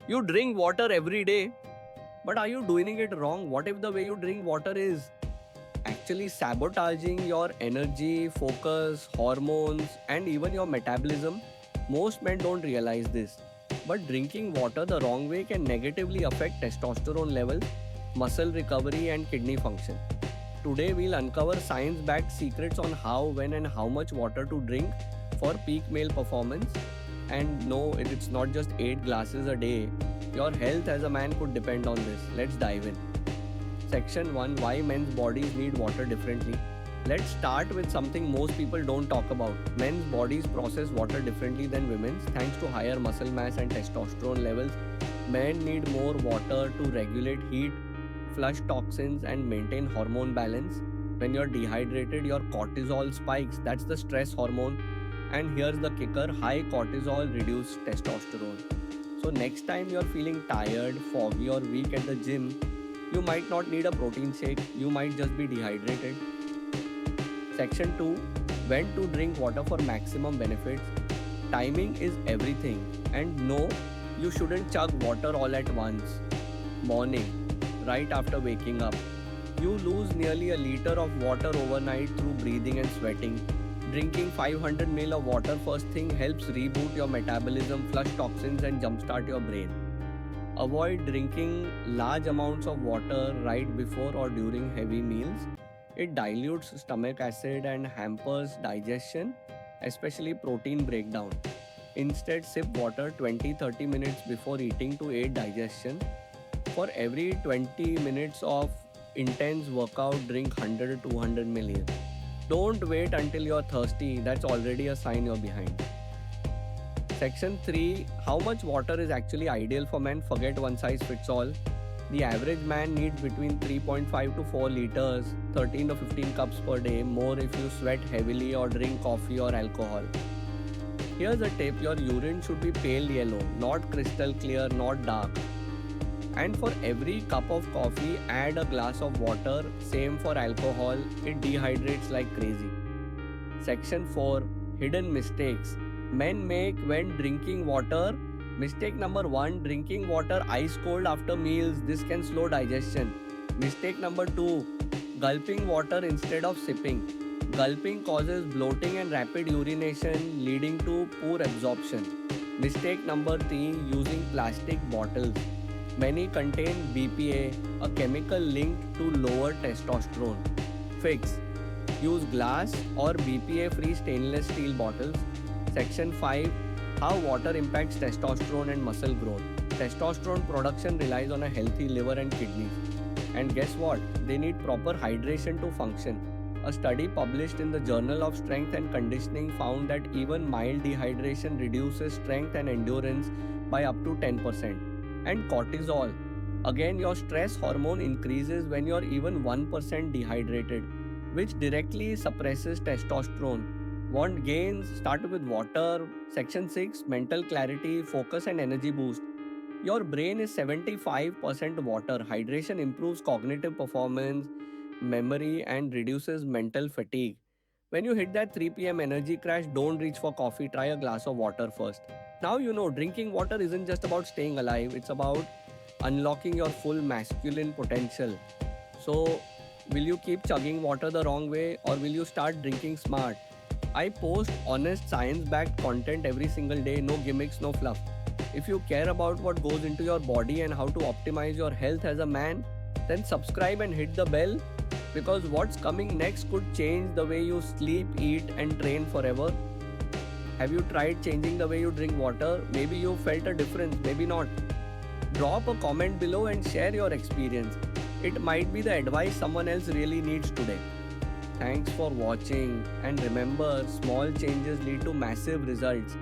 You drink water every day, but are you doing it wrong? What if the way you drink water is actually sabotaging your energy, focus, hormones, and even your metabolism? Most men don't realize this. But drinking water the wrong way can negatively affect testosterone levels, muscle recovery, and kidney function. Today, we'll uncover science backed secrets on how, when, and how much water to drink for peak male performance. And no, it's not just 8 glasses a day. Your health as a man could depend on this. Let's dive in. Section 1, Why men's bodies need water differently. Let's start with something most people don't talk about. Men's bodies process water differently than women's thanks to higher muscle mass and testosterone levels. Men need more water to regulate heat, flush toxins, and maintain hormone balance. When you're dehydrated, your cortisol spikes. That's the stress hormone. And here's the kicker, high cortisol reduces testosterone. So, next time you're feeling tired, foggy, or weak at the gym, you might not need a protein shake, you might just be dehydrated. Section 2, When to drink water for maximum benefits. Timing is everything. And no, you shouldn't chug water all at once. Morning, right after waking up. You lose nearly a liter of water overnight through breathing and sweating. Drinking 500 ml of water first thing helps reboot your metabolism, flush toxins, and jumpstart your brain. Avoid drinking large amounts of water right before or during heavy meals. It dilutes stomach acid and hampers digestion, especially protein breakdown. Instead, sip water 20-30 minutes before eating to aid digestion. For every 20 minutes of intense workout, drink 100 to 200 ml. Don't wait until you're thirsty, that's already a sign you're behind. Section 3, How much water is actually ideal for men? Forget one size fits all. The average man needs between 3.5 to 4 liters, 13 to 15 cups per day, more if you sweat heavily or drink coffee or alcohol. Here's a tip, your urine should be pale yellow, not crystal clear, not dark. And for every cup of coffee, add a glass of water, same for alcohol, it dehydrates like crazy. Section 4, Hidden mistakes men make when drinking water. Mistake number 1, drinking water ice cold after meals. This can slow digestion. Mistake number 2, gulping water instead of sipping. Gulping causes bloating and rapid urination, leading to poor absorption. Mistake number 3, using plastic bottles. Many contain BPA, a chemical linked to lower testosterone. Fix: use glass or BPA-free stainless steel bottles. Section 5, How water impacts testosterone and muscle growth. Testosterone production relies on a healthy liver and kidneys. And guess what? They need proper hydration to function. A study published in the Journal of Strength and Conditioning found that even mild dehydration reduces strength and endurance by up to 10%. And cortisol. Again, your stress hormone increases when you're even 1% dehydrated, which directly suppresses testosterone. Want gains? Start with water. Section 6, Mental clarity, focus, and energy boost. Your brain is 75% water. Hydration improves cognitive performance, memory, and reduces mental fatigue. When you hit that 3 pm energy crash, don't reach for coffee, try a glass of water first. Now you know drinking water isn't just about staying alive, it's about unlocking your full masculine potential. So, will you keep chugging water the wrong way or will you start drinking smart? I post honest science backed content every single day, no gimmicks, no fluff. If you care about what goes into your body and how to optimize your health as a man, then subscribe and hit the bell because what's coming next could change the way you sleep, eat, and train forever. Have you tried changing the way you drink water? Maybe you felt a difference, maybe not. Drop a comment below and share your experience. It might be the advice someone else really needs today. Thanks for watching, and remember, small changes lead to massive results.